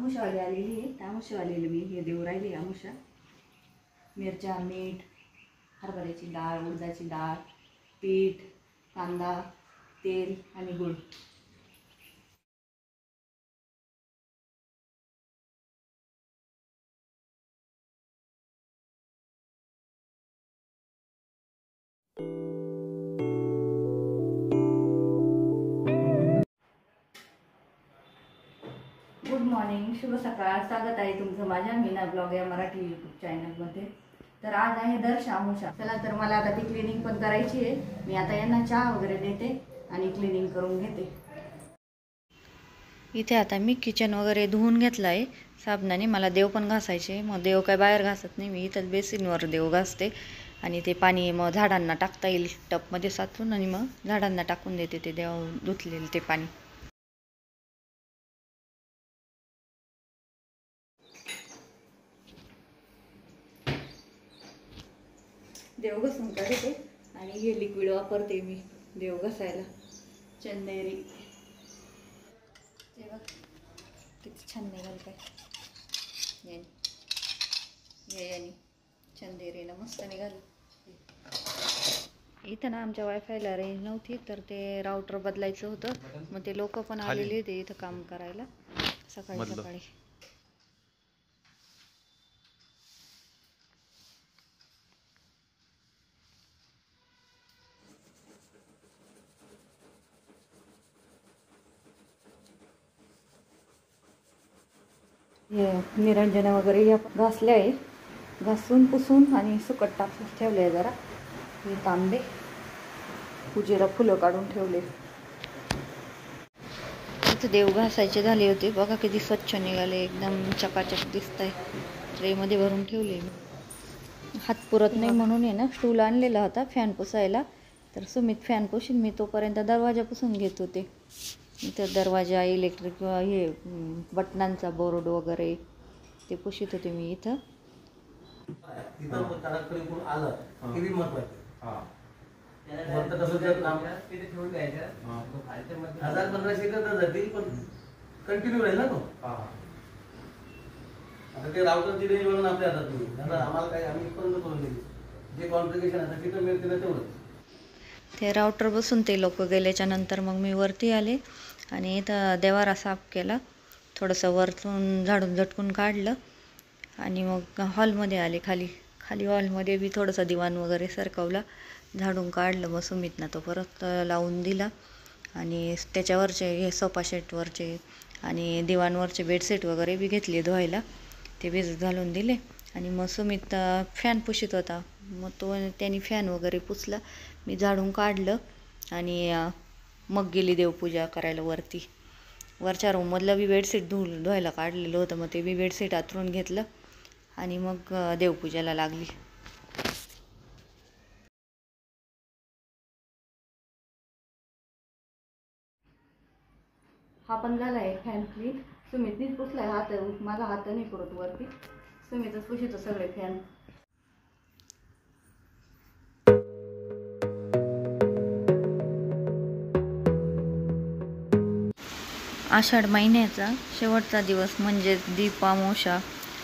आमुषावाली आलेली आहे. त्या आमुषावालीला मी हे देऊ राहिली. आमुषा, मिरच्या, मीठ, हरभऱ्याची डाळ, उडदाची डाळ, पीठ, कांदा, तेल आणि गूळ. गुड मॉर्निंग, शुभ सकाळ. स्वागत आहे तुमचं माझ्या मीना ब्लॉग या मराठी यूट्यूब चॅनलमध्ये. तर आज आहे दर्श आमुषा. चला तर मला आता ती क्लिनिंग पण करायची आहे. मी आता यांना चहा वगैरे देते आणि क्लिनिंग करून घेते. इथे आता मी किचन वगैरे धुवून घेतलं आहे साबणाने. मला देव पण घासायचे. मग देव काय बाहेर घासत नाही, मी इथंच बेसिनवर देव घासते आणि ते पाणी मग झाडांना टाकता येईल टपमध्ये साचून आणि मग झाडांना टाकून देते ते देव धुतलेलं ते पाणी. देव घासून काढते आणि हे लिक्विड वापरते मी देव घासायला. चंदेरी ते बघ किती छान निघाल काय यानी चंदेरीनं मस्त निघाल. इथं ना आमच्या वायफायला रेंज नव्हती तर ते राऊटर बदलायचं होतं. मग ते लोक पण आलेले होते इथं काम करायला सकाळी सकाळी. हे निरंजन वगैरे या घासले आहे. घासून पुसून आणि सुकट टाकून ठेवले आहे. जरा हे तांबे पूजेला फुलं काढून ठेवले. इथं देव घासायचे झाले होते. बघा किती स्वच्छ निघाले, एकदम चकाचक दिसत आहे. ट्रेमध्ये भरून ठेवले. हात पुरत नाही म्हणून आहे ना स्टूल आणलेला होता फॅन पुसायला. तर सुमित फॅन पुशीन, मी तोपर्यंत दरवाजा पुसून घेत होते. इथं दरवाजा, इलेक्ट्रिक हे बटनांचा बोर्ड वगैरे ते पुशीत होते मी इथं. कंटिन्यू राहील ना तो. आता ते राउटरची रेंज म्हणून आपल्या हातात नाही. आम्हाला काही आम्ही बंद करून दिली. जे कॉन्फिगरेशन आहे तिथं मिळते ना तेवढं. ते राउटर बसून ते लोक गेल्याच्या नंतर मग मी वरती आले आणि इथं देवारा साफ केला. थोडंसं वरतून झाडून झटकून काढलं आणि मग हॉलमध्ये आले. खाली हॉलमध्ये बी थोडंसं दिवाण वगैरे सरकवला, झाडून काढलं. मग सुमितनं तो परत लावून दिला आणि त्याच्यावरचे हे सोफा सेटवरचे आणि दिवाणवरचे बेडशीट वगैरे बी घेतले धुवायला. ते भिजत घालून दिले आणि मग सुमित फॅन पुशीत होता. मग त्यांनी फॅन वगैरे पुसला, मी झाडून काढलं आणि मग गेली देवपूजा करायला वरती. वरच्या रूममधलं बी बेडशीट धुवायला काढलेलं होतं. मग ते बी बेडशीट आतरून घेतलं आणि मग देवपूजाला लागली. हा पण झाला आहे फॅन क्लीन. सुमितनीच पुसलाय. हात माझा हात नाही पुरत वरती, सुमितच पुशीतो सगळे फॅन. आषाढ महिन्याचा शेवटचा दिवस म्हणजेच दीपामावस्या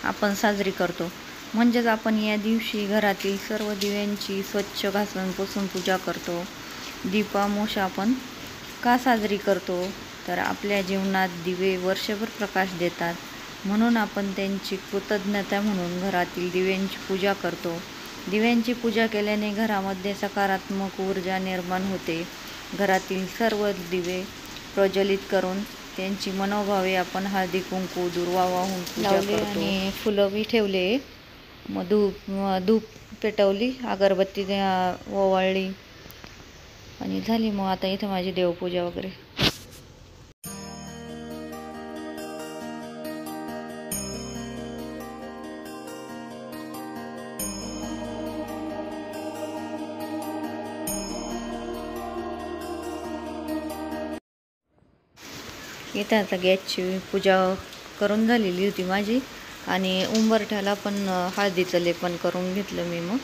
आपण साजरी करतो. म्हणजेच आपण या दिवशी घरातील सर्व दिव्यांची स्वच्छ घासून पुसून पूजा करतो. दीपामावस्या आपण का साजरी करतो तर आपल्या जीवनात दिवे वर्षभर प्रकाश देतात, म्हणून आपण त्यांची कृतज्ञता म्हणून घरातील दिव्यांची पूजा करतो. दिव्यांची पूजा केल्याने घरामध्ये सकारात्मक ऊर्जा निर्माण होते. घरातील सर्व दिवे प्रज्वलित करून त्यांची मनोभावे आपण हळदी कुंकू दुर्वा वाहून पूजा करतो आणि फुलं बी ठेवले. मग धूप पेटवली, अगरबत्ती ओवाळली आणि झाली. मग आता इथं माझी देवपूजा वगैरे. इथं आता गॅसची पूजा करून झालेली होती माझी आणि उंबरठ्याला पण हळदीचं लेपन करून घेतलं मी. मग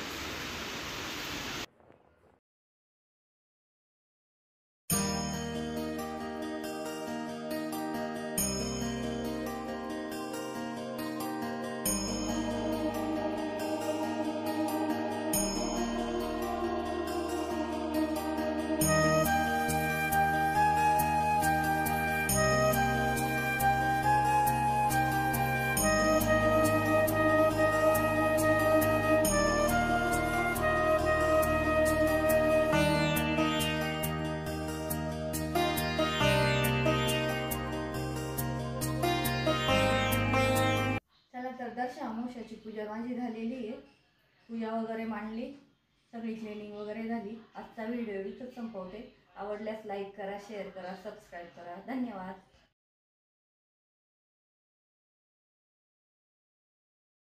अशी अमावस्याची पूजा माझी झालेली आहे. पूजा वगैरे मांडली, सगळी क्लिनिंग वगैरे झाली. आजचा व्हिडिओ इथंच संपवते. आवडल्यास लाईक करा, शेअर करा, सबस्क्राईब करा. धन्यवाद.